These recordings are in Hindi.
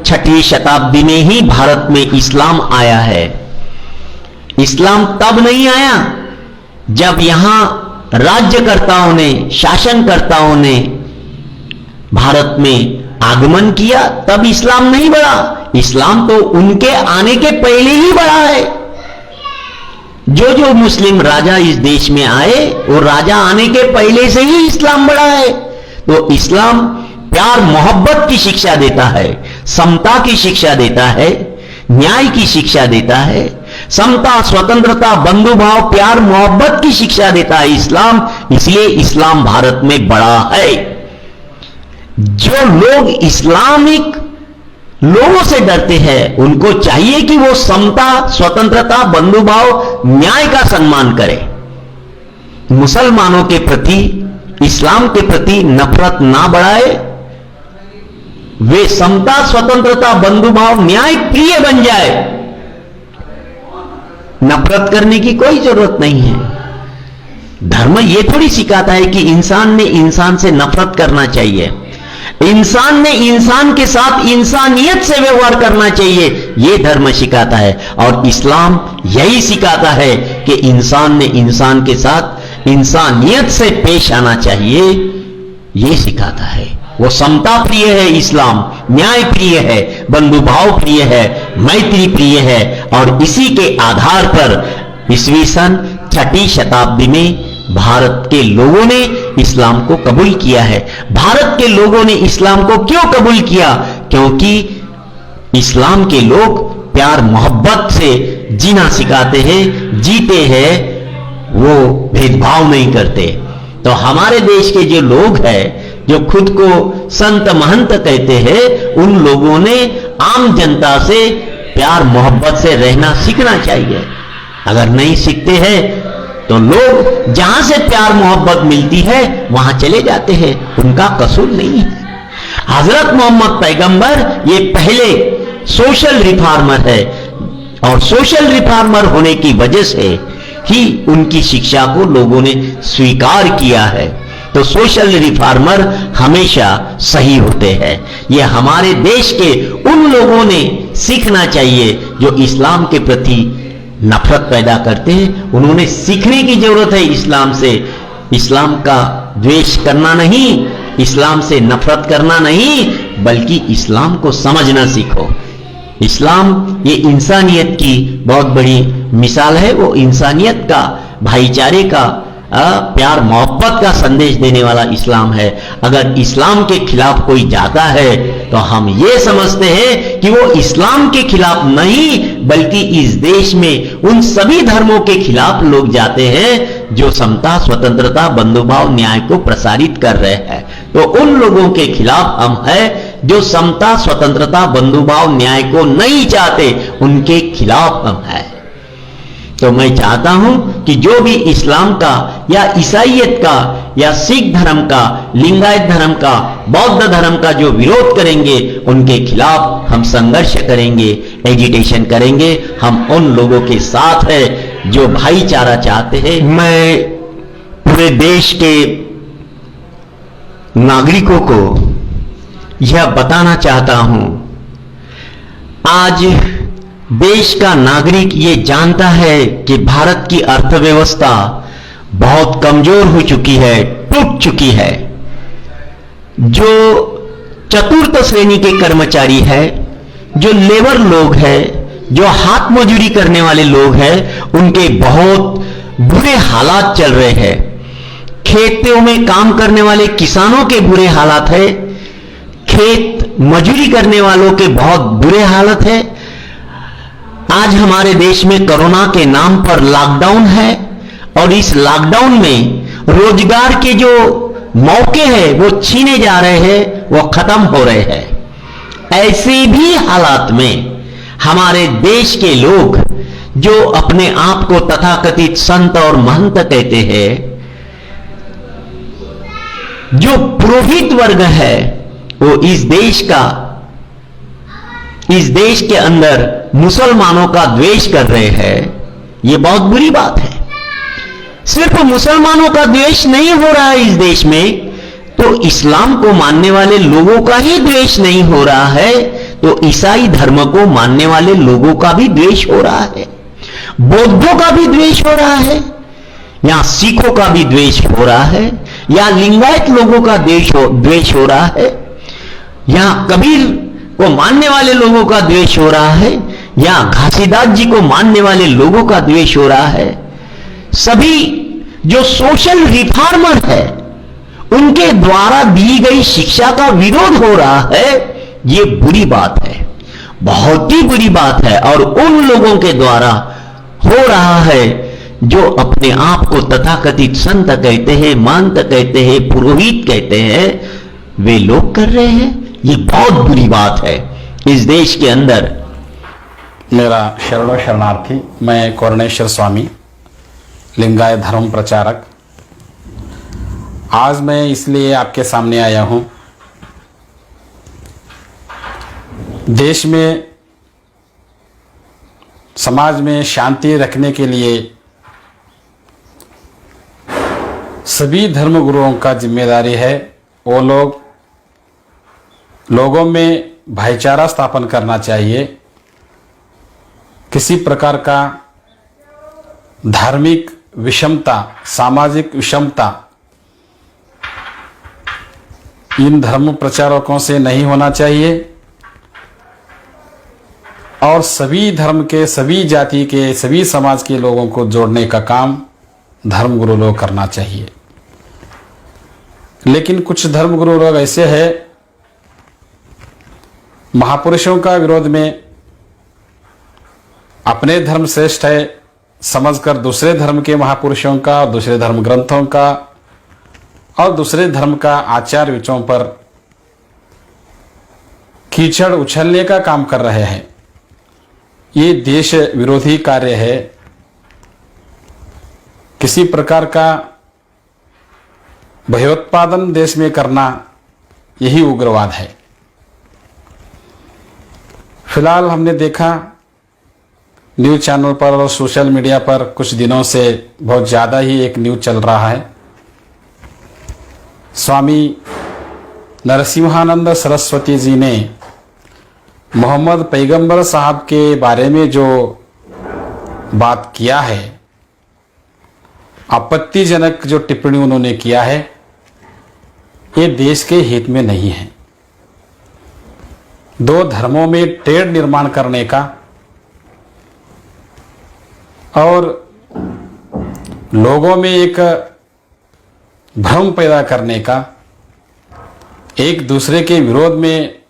छठी शताब्दी में ही भारत में इस्लाम आया है। इस्लाम तब नहीं आया जब यहां राज्यकर्ताओं ने, शासनकर्ताओं ने भारत में आगमन किया, तब इस्लाम नहीं बढ़ा। इस्लाम तो उनके आने के पहले ही बढ़ा है। जो मुस्लिम राजा इस देश में आए, वो राजा आने के पहले से ही इस्लाम बढ़ा है। तो इस्लाम प्यार मोहब्बत की शिक्षा देता है, समता की शिक्षा देता है, न्याय की शिक्षा देता है, समता, स्वतंत्रता, बंधुभाव, प्यार मोहब्बत की शिक्षा देता है इस्लाम। इसलिए इस्लाम भारत में बड़ा है। जो लोग इस्लामिक लोगों से डरते हैं, उनको चाहिए कि वो समता, स्वतंत्रता, बंधुभाव, न्याय का सम्मान करें। मुसलमानों के प्रति, इस्लाम के प्रति नफरत ना बढ़ाए। वे समता, स्वतंत्रता, बंधुभाव, न्याय प्रिय बन जाए। नफरत करने की कोई जरूरत नहीं है। धर्म यह थोड़ी सिखाता है कि इंसान ने इंसान से नफरत करना चाहिए। इंसान ने इंसान के साथ इंसानियत से व्यवहार करना चाहिए, यह धर्म सिखाता है। और इस्लाम यही सिखाता है कि इंसान ने इंसान के साथ इंसानियत से पेश आना चाहिए, यह सिखाता है। वो समता प्रिय है इस्लाम, न्याय प्रिय है, बंधुभाव प्रिय है, मैत्री प्रिय है। और इसी के आधार पर ईस्वी सन छठी शताब्दी में भारत के लोगों ने इस्लाम को कबूल किया है। भारत के लोगों ने इस्लाम को क्यों कबूल किया? क्योंकि इस्लाम के लोग प्यार मोहब्बत से जीना सिखाते हैं, जीते हैं, वो भेदभाव नहीं करते। तो हमारे देश के जो लोग हैं, जो खुद को संत महंत कहते हैं, उन लोगों ने आम जनता से प्यार मोहब्बत से रहना सीखना चाहिए। अगर नहीं सीखते हैं तो लोग जहां से प्यार मोहब्बत मिलती है वहां चले जाते हैं, उनका कसूर नहीं है। हजरत मोहम्मद पैगंबर ये पहले सोशल रिफॉर्मर है, और सोशल रिफॉर्मर होने की वजह से ही उनकी शिक्षा को लोगों ने स्वीकार किया है। तो सोशल रिफॉर्मर हमेशा सही होते हैं। ये हमारे देश के उन लोगों ने सीखना चाहिए जो इस्लाम के प्रति नफरत पैदा करते हैं। उन्होंने सीखने की जरूरत है इस्लाम से। इस्लाम का द्वेष करना नहीं, इस्लाम से नफरत करना नहीं, बल्कि इस्लाम को समझना सीखो। इस्लाम ये इंसानियत की बहुत बड़ी मिसाल है। वो इंसानियत का, भाईचारे का, प्यार मोहब्बत का संदेश देने वाला इस्लाम है। अगर इस्लाम के खिलाफ कोई जाता है तो हम ये समझते हैं कि वो इस्लाम के खिलाफ नहीं, बल्कि इस देश में उन सभी धर्मों के खिलाफ लोग जाते हैं जो समता, स्वतंत्रता, बंधुभाव, न्याय को प्रसारित कर रहे हैं। तो उन लोगों के खिलाफ हम हैं जो समता, स्वतंत्रता, बंधुभाव, न्याय को नहीं चाहते, उनके खिलाफ हम हैं। तो मैं चाहता हूं कि जो भी इस्लाम का या ईसाईयत का या सिख धर्म का, लिंगायत धर्म का, बौद्ध धर्म का जो विरोध करेंगे, उनके खिलाफ हम संघर्ष करेंगे, एजिटेशन करेंगे। हम उन लोगों के साथ हैं जो भाईचारा चाहते हैं। मैं पूरे देश के नागरिकों को यह बताना चाहता हूं, आज देश का नागरिक ये जानता है कि भारत की अर्थव्यवस्था बहुत कमजोर हो चुकी है, टूट चुकी है। जो चतुर्थ श्रेणी के कर्मचारी है, जो लेबर लोग हैं, जो हाथ मजदूरी करने वाले लोग हैं, उनके बहुत बुरे हालात चल रहे हैं। खेतों में काम करने वाले किसानों के बुरे हालात है, खेत मजदूरी करने वालों के बहुत बुरे हालत है। आज हमारे देश में कोरोना के नाम पर लॉकडाउन है, और इस लॉकडाउन में रोजगार के जो मौके हैं वो छीने जा रहे हैं, वो खत्म हो रहे हैं। ऐसे भी हालात में हमारे देश के लोग जो अपने आप को तथाकथित संत और महंत कहते हैं, जो पुरोहित वर्ग है, वो इस देश के अंदर मुसलमानों का द्वेष कर रहे हैं। यह बहुत बुरी बात है। सिर्फ मुसलमानों का द्वेष नहीं हो रहा है इस देश में, तो इस्लाम को मानने वाले लोगों का ही द्वेष नहीं हो रहा है। तो ईसाई धर्म को मानने वाले लोगों का भी द्वेष हो रहा है, बौद्धों का भी द्वेष हो रहा है, यहां सिखों का भी द्वेष हो रहा है, या लिंगायत लोगों का द्वेष हो रहा है, यहां कबीर को मानने वाले लोगों का द्वेष हो रहा है, या घासीदास जी को मानने वाले लोगों का द्वेष हो रहा है। सभी जो सोशल रिफॉर्मर है उनके द्वारा दी गई शिक्षा का विरोध हो रहा है। यह बुरी बात है, बहुत ही बुरी बात है। और उन लोगों के द्वारा हो रहा है जो अपने आप को तथाकथित संत कहते हैं, महंत कहते हैं, पुरोहित कहते हैं, वे लोग कर रहे हैं। ये बहुत बुरी बात है इस देश के अंदर। मेरा शरणों शरणार्थी, मैं कौरणेश्वर स्वामी, लिंगायत धर्म प्रचारक। आज मैं इसलिए आपके सामने आया हूं, देश में समाज में शांति रखने के लिए सभी धर्मगुरुओं का जिम्मेदारी है। वो लोगों में भाईचारा स्थापन करना चाहिए। किसी प्रकार का धार्मिक विषमता, सामाजिक विषमता इन धर्म प्रचारकों से नहीं होना चाहिए और सभी धर्म के, सभी जाति के, सभी समाज के लोगों को जोड़ने का काम धर्मगुरु लोग करना चाहिए। लेकिन कुछ धर्मगुरु लोग ऐसे हैं, महापुरुषों का विरोध में अपने धर्म श्रेष्ठ है समझकर दूसरे धर्म के महापुरुषों का, दूसरे धर्म ग्रंथों का और दूसरे धर्म का आचार विचारों पर कीचड़ उछलने का काम कर रहे हैं। ये देश विरोधी कार्य है। किसी प्रकार का भयोत्पादन देश में करना यही उग्रवाद है। फिलहाल हमने देखा न्यूज़ चैनल पर और सोशल मीडिया पर कुछ दिनों से बहुत ज़्यादा ही एक न्यूज़ चल रहा है। स्वामी नरसिम्हानंद सरस्वती जी ने मोहम्मद पैगंबर साहब के बारे में जो बात किया है, आपत्तिजनक जो टिप्पणी उन्होंने किया है, ये देश के हित में नहीं है। दो धर्मों में टेढ़ निर्माण करने का और लोगों में एक भ्रम पैदा करने का, एक दूसरे के विरोध में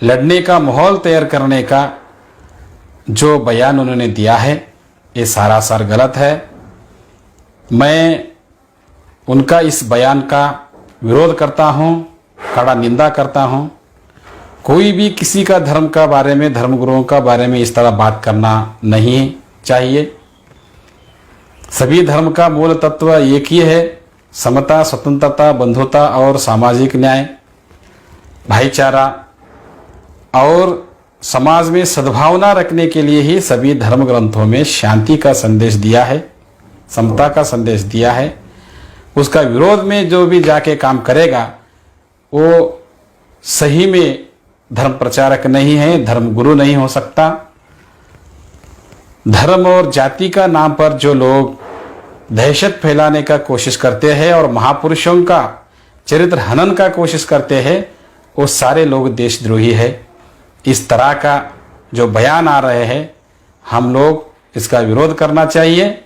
लड़ने का माहौल तैयार करने का जो बयान उन्होंने दिया है, ये सरासर गलत है। मैं उनका इस बयान का विरोध करता हूँ, कड़ा निंदा करता हूँ। कोई भी किसी का धर्म का बारे में, धर्मगुरुओं का बारे में इस तरह बात करना नहीं चाहिए। सभी धर्म का मूल तत्व एक ही है, समता, स्वतंत्रता, बंधुता और सामाजिक न्याय, भाईचारा और समाज में सद्भावना रखने के लिए ही सभी धर्म ग्रंथों में शांति का संदेश दिया है, समता का संदेश दिया है। उसका विरोध में जो भी जाके काम करेगा वो सही में धर्म प्रचारक नहीं है, धर्म गुरु नहीं हो सकता। धर्म और जाति का नाम पर जो लोग दहशत फैलाने का कोशिश करते हैं और महापुरुषों का चरित्र हनन का कोशिश करते हैं, वो सारे लोग देशद्रोही है। इस तरह का जो बयान आ रहे हैं, हम लोग इसका विरोध करना चाहिए।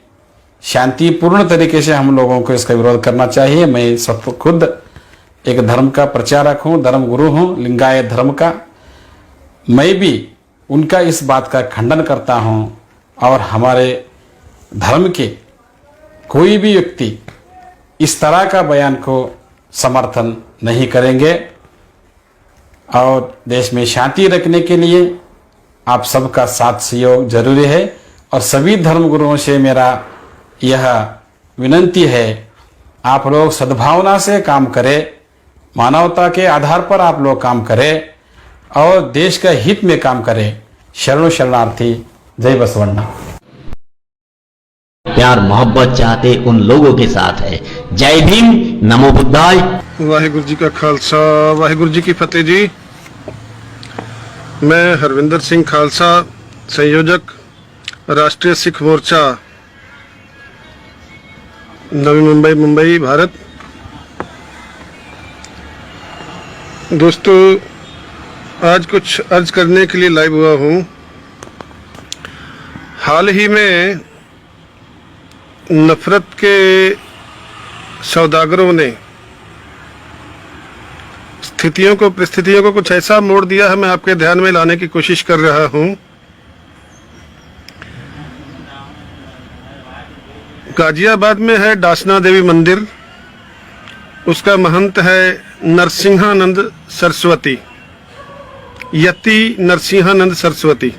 शांतिपूर्ण तरीके से हम लोगों को इसका विरोध करना चाहिए। मैं सब खुद एक धर्म का प्रचारक हूँ, धर्म गुरु हूँ, लिंगायत धर्म का। मैं भी उनका इस बात का खंडन करता हूँ और हमारे धर्म के कोई भी व्यक्ति इस तरह का बयान को समर्थन नहीं करेंगे। और देश में शांति रखने के लिए आप सबका साथ सहयोग जरूरी है और सभी धर्मगुरुओं से मेरा यह विनंती है, आप लोग सद्भावना से काम करें, मानवता के आधार पर आप लोग काम करें और देश का हित में काम करें। शरणों शरणार्थी, जय बसवन्ना। प्यार मोहब्बत चाहते उन लोगों के साथ है। जय भीम, नमो बुद्धाय। वाहिगुरु जी का खालसा, वाहिगुरु जी की फतेह जी। मैं हरविंदर सिंह खालसा, संयोजक राष्ट्रीय सिख मोर्चा नवी मुंबई, मुंबई, भारत। दोस्तों, आज कुछ अर्ज करने के लिए लाइव हुआ हूँ। हाल ही में नफरत के सौदागरों ने परिस्थितियों को कुछ ऐसा मोड़ दिया है, मैं आपके ध्यान में लाने की कोशिश कर रहा हूं। गाजियाबाद में है डासना देवी मंदिर, उसका महंत है नरसिंहानंद सरस्वती, यति नरसिंहानंद सरस्वती।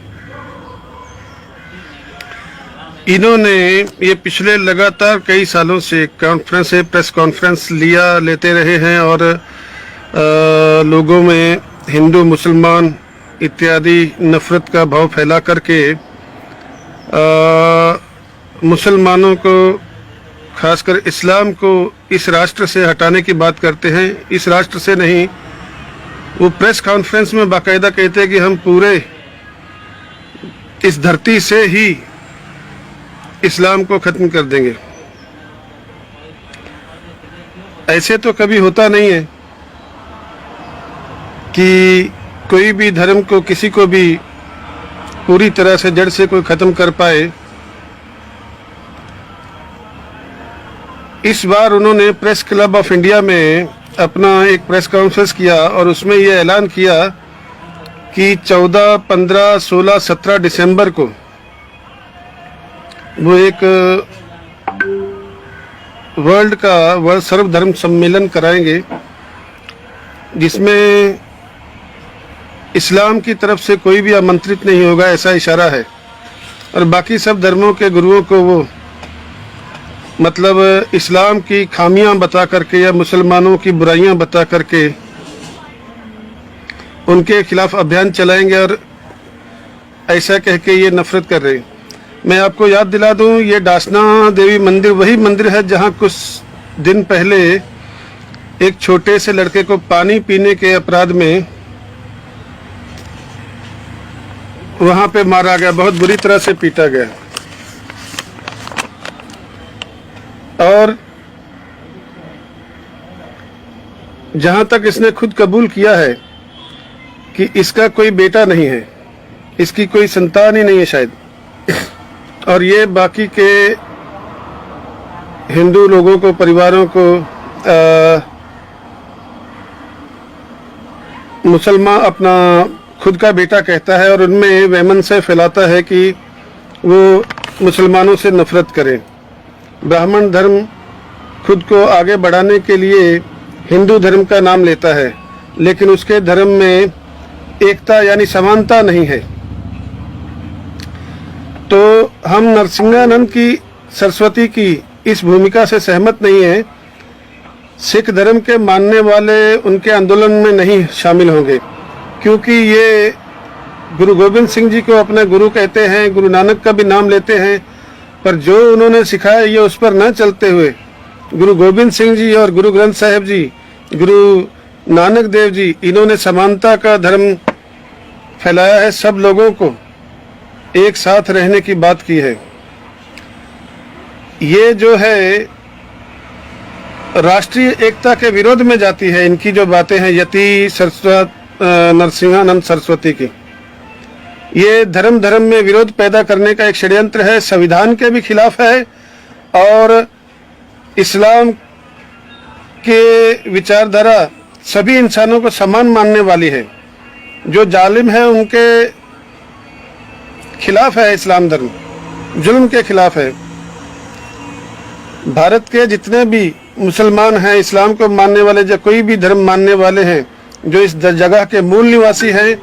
इन्होंने ये पिछले लगातार कई सालों से प्रेस कॉन्फ्रेंस लेते रहे हैं और लोगों में हिंदू मुसलमान इत्यादि नफरत का भाव फैला करके मुसलमानों को, खासकर इस्लाम को इस राष्ट्र से हटाने की बात करते हैं। इस राष्ट्र से नहीं, वो प्रेस कॉन्फ्रेंस में बाकायदा कहते हैं कि हम पूरे इस धरती से ही इस्लाम को खत्म कर देंगे। ऐसे तो कभी होता नहीं है कि कोई भी धर्म को, किसी को भी पूरी तरह से जड़ से कोई खत्म कर पाए। इस बार उन्होंने प्रेस क्लब ऑफ इंडिया में अपना एक प्रेस कॉन्फ्रेंस किया और उसमें यह ऐलान किया कि 14, 15, 16, 17 दिसंबर को वो एक वर्ल्ड सर्वधर्म सम्मेलन कराएंगे, जिसमें इस्लाम की तरफ से कोई भी आमंत्रित नहीं होगा, ऐसा इशारा है। और बाकी सब धर्मों के गुरुओं को वो मतलब इस्लाम की खामियां बता करके या मुसलमानों की बुराइयां बता करके उनके खिलाफ अभियान चलाएंगे और ऐसा कह के ये नफरत कर रहे हैं। मैं आपको याद दिला दूं, ये डासना देवी मंदिर वही मंदिर है जहां कुछ दिन पहले एक छोटे से लड़के को पानी पीने के अपराध में वहां पे मारा गया, बहुत बुरी तरह से पीटा गया। और जहां तक इसने खुद कबूल किया है कि इसका कोई बेटा नहीं है, इसकी कोई संतान ही नहीं है शायद, और ये बाकी के हिंदू लोगों को, परिवारों को मुसलमान अपना खुद का बेटा कहता है और उनमें वहमन से फैलाता है कि वो मुसलमानों से नफरत करें। ब्राह्मण धर्म खुद को आगे बढ़ाने के लिए हिंदू धर्म का नाम लेता है, लेकिन उसके धर्म में एकता यानी समानता नहीं है। तो हम नरसिंहानंद की सरस्वती की इस भूमिका से सहमत नहीं है। सिख धर्म के मानने वाले उनके आंदोलन में नहीं शामिल होंगे, क्योंकि ये गुरु गोविंद सिंह जी को अपने गुरु कहते हैं, गुरु नानक का भी नाम लेते हैं, पर जो उन्होंने सिखाया ये उस पर न चलते हुए गुरु गोविंद सिंह जी और गुरु ग्रंथ साहिब जी, गुरु नानक देव जी, इन्होंने समानता का धर्म फैलाया है, सब लोगों को एक साथ रहने की बात की है। ये जो है राष्ट्रीय एकता के विरोध में जाती है। इनकी जो बातें हैं यति नरसिंहानंद सरस्वती की, ये धर्म में विरोध पैदा करने का एक षड्यंत्र है, संविधान के भी खिलाफ है और इस्लाम के विचारधारा सभी इंसानों को समान मानने वाली है। जो जालिम है उनके खिलाफ है, इस्लाम धर्म जुल्म के खिलाफ है। भारत के जितने भी मुसलमान हैं, इस्लाम को मानने वाले, जो कोई भी धर्म मानने वाले हैं, जो इस जगह के मूल निवासी हैं,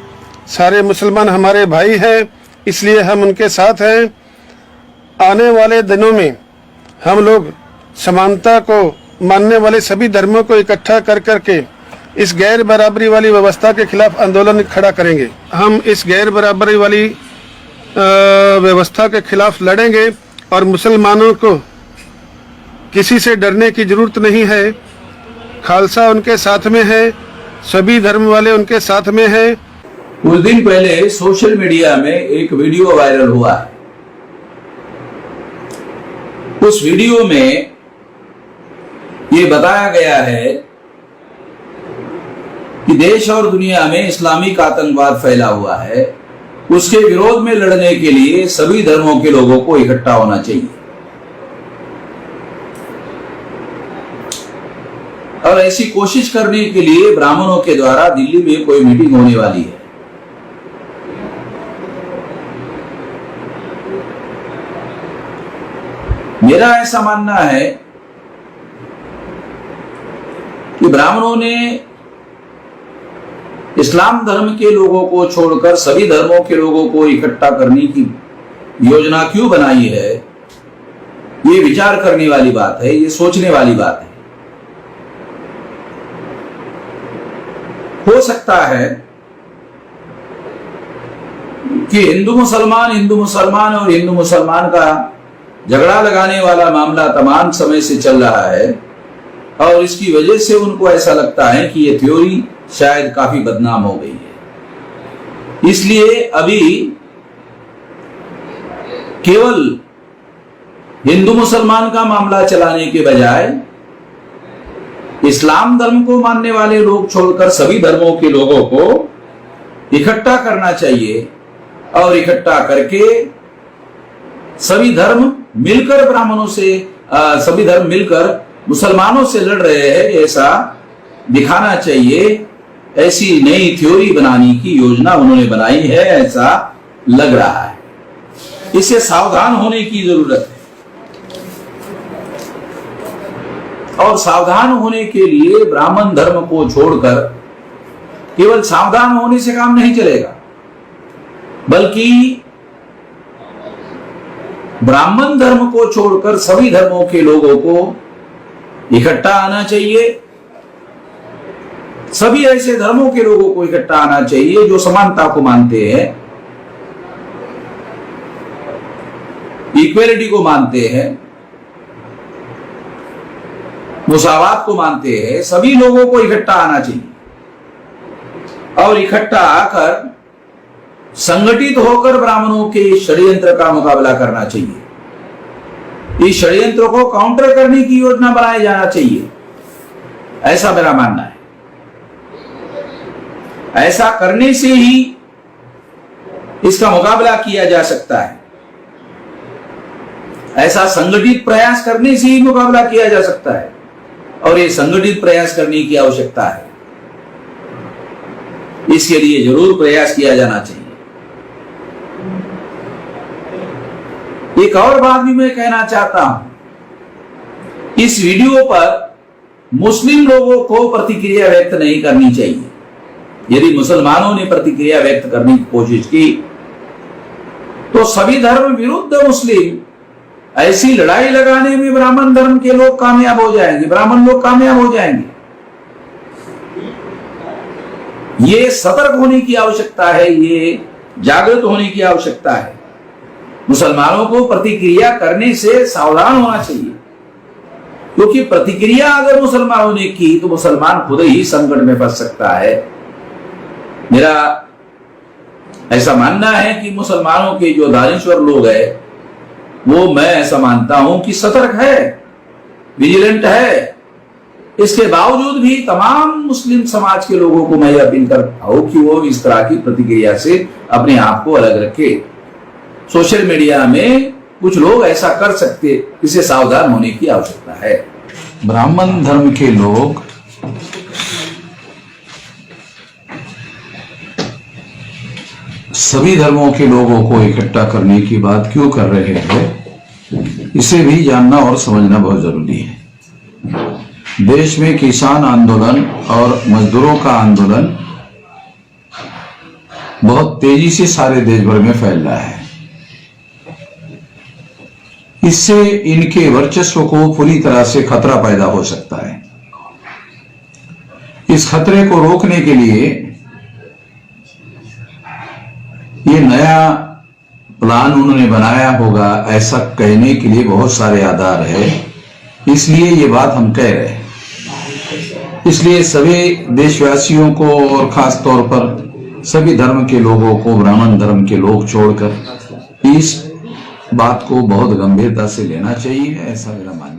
सारे मुसलमान हमारे भाई हैं, इसलिए हम उनके साथ हैं। आने वाले दिनों में हम लोग समानता को मानने वाले सभी धर्मों को इकट्ठा कर करके इस गैर बराबरी वाली व्यवस्था के खिलाफ आंदोलन खड़ा करेंगे। हम इस गैर बराबरी वाली व्यवस्था के खिलाफ लड़ेंगे और मुसलमानों को किसी से डरने की जरूरत नहीं है। खालसा उनके साथ में है, सभी धर्म वाले उनके साथ में हैं। कुछ दिन पहले सोशल मीडिया में एक वीडियो वायरल हुआ है। उस वीडियो में ये बताया गया है कि देश और दुनिया में इस्लामिक आतंकवाद फैला हुआ है, उसके विरोध में लड़ने के लिए सभी धर्मों के लोगों को इकट्ठा होना चाहिए। और ऐसी कोशिश करने के लिए ब्राह्मणों के द्वारा दिल्ली में कोई मीटिंग होने वाली है। मेरा ऐसा मानना है कि ब्राह्मणों ने इस्लाम धर्म के लोगों को छोड़कर सभी धर्मों के लोगों को इकट्ठा करने की योजना क्यों बनाई है, ये विचार करने वाली बात है, ये सोचने वाली बात है। हो सकता है कि हिंदू मुसलमान और हिंदू मुसलमान का झगड़ा लगाने वाला मामला तमाम समय से चल रहा है और इसकी वजह से उनको ऐसा लगता है कि ये थ्योरी शायद काफी बदनाम हो गई है। इसलिए अभी केवल हिंदू मुसलमान का मामला चलाने के बजाय इस्लाम धर्म को मानने वाले लोग छोड़कर सभी धर्मों के लोगों को इकट्ठा करना चाहिए और इकट्ठा करके सभी धर्म मिलकर ब्राह्मणों से सभी धर्म मिलकर मुसलमानों से लड़ रहे हैं, ऐसा दिखाना चाहिए। ऐसी नई थ्योरी बनाने की योजना उन्होंने बनाई है, ऐसा लग रहा है। इससे सावधान होने की जरूरत है और सावधान होने के लिए ब्राह्मण धर्म को छोड़कर केवल सावधान होने से काम नहीं चलेगा, बल्कि ब्राह्मण धर्म को छोड़कर सभी धर्मों के लोगों को इकट्ठा आना चाहिए। सभी ऐसे धर्मों के लोगों को इकट्ठा आना चाहिए जो समानता को मानते हैं, इक्वेलिटी को मानते हैं, मुसावात को मानते हैं। सभी लोगों को इकट्ठा आना चाहिए और इकट्ठा आकर संगठित होकर ब्राह्मणों के षड्यंत्र का मुकाबला करना चाहिए। इस षड्यंत्र को काउंटर करने की योजना बनाई जाना चाहिए, ऐसा मेरा मानना है। ऐसा करने से ही इसका मुकाबला किया जा सकता है, ऐसा संगठित प्रयास करने से ही मुकाबला किया जा सकता है और ये संगठित प्रयास करने की आवश्यकता है। इसके लिए जरूर प्रयास किया जाना चाहिए। एक और बात भी मैं कहना चाहता हूं, इस वीडियो पर मुस्लिम लोगों को प्रतिक्रिया व्यक्त नहीं करनी चाहिए। यदि मुसलमानों ने प्रतिक्रिया व्यक्त करने की कोशिश की तो सभी धर्म विरुद्ध मुस्लिम ऐसी लड़ाई लगाने में ब्राह्मण धर्म के लोग कामयाब हो जाएंगे, ब्राह्मण लोग कामयाब हो जाएंगे। ये सतर्क होने की आवश्यकता है, ये जागृत होने की आवश्यकता है। मुसलमानों को प्रतिक्रिया करने से सावधान होना चाहिए, क्योंकि प्रतिक्रिया अगर मुसलमानों ने की तो मुसलमान खुद ही संकट में फंस सकता है। मेरा ऐसा मानना है कि मुसलमानों के जो दानिश्वर लोग हैं वो, मैं ऐसा मानता हूं कि सतर्क है, विजिलेंट है। इसके बावजूद भी तमाम मुस्लिम समाज के लोगों को मैं अपील करता हूं कि वो इस तरह की प्रतिक्रिया से अपने आप को अलग रखे। सोशल मीडिया में कुछ लोग ऐसा कर सकते, इसे सावधान होने की आवश्यकता है। ब्राह्मण धर्म के लोग सभी धर्मों के लोगों को इकट्ठा करने की बात क्यों कर रहे हैं, इसे भी जानना और समझना बहुत जरूरी है। देश में किसान आंदोलन और मजदूरों का आंदोलन बहुत तेजी से सारे देश भर में फैल रहा है। इससे इनके वर्चस्व को पूरी तरह से खतरा पैदा हो सकता है। इस खतरे को रोकने के लिए ये नया प्लान उन्होंने बनाया होगा, ऐसा कहने के लिए बहुत सारे आधार है, इसलिए ये बात हम कह रहे हैं। इसलिए सभी देशवासियों को और खास तौर पर सभी धर्म के लोगों को, ब्राह्मण धर्म के लोग छोड़कर, इस बात को बहुत गंभीरता से लेना चाहिए, ऐसा मेरा मानना है।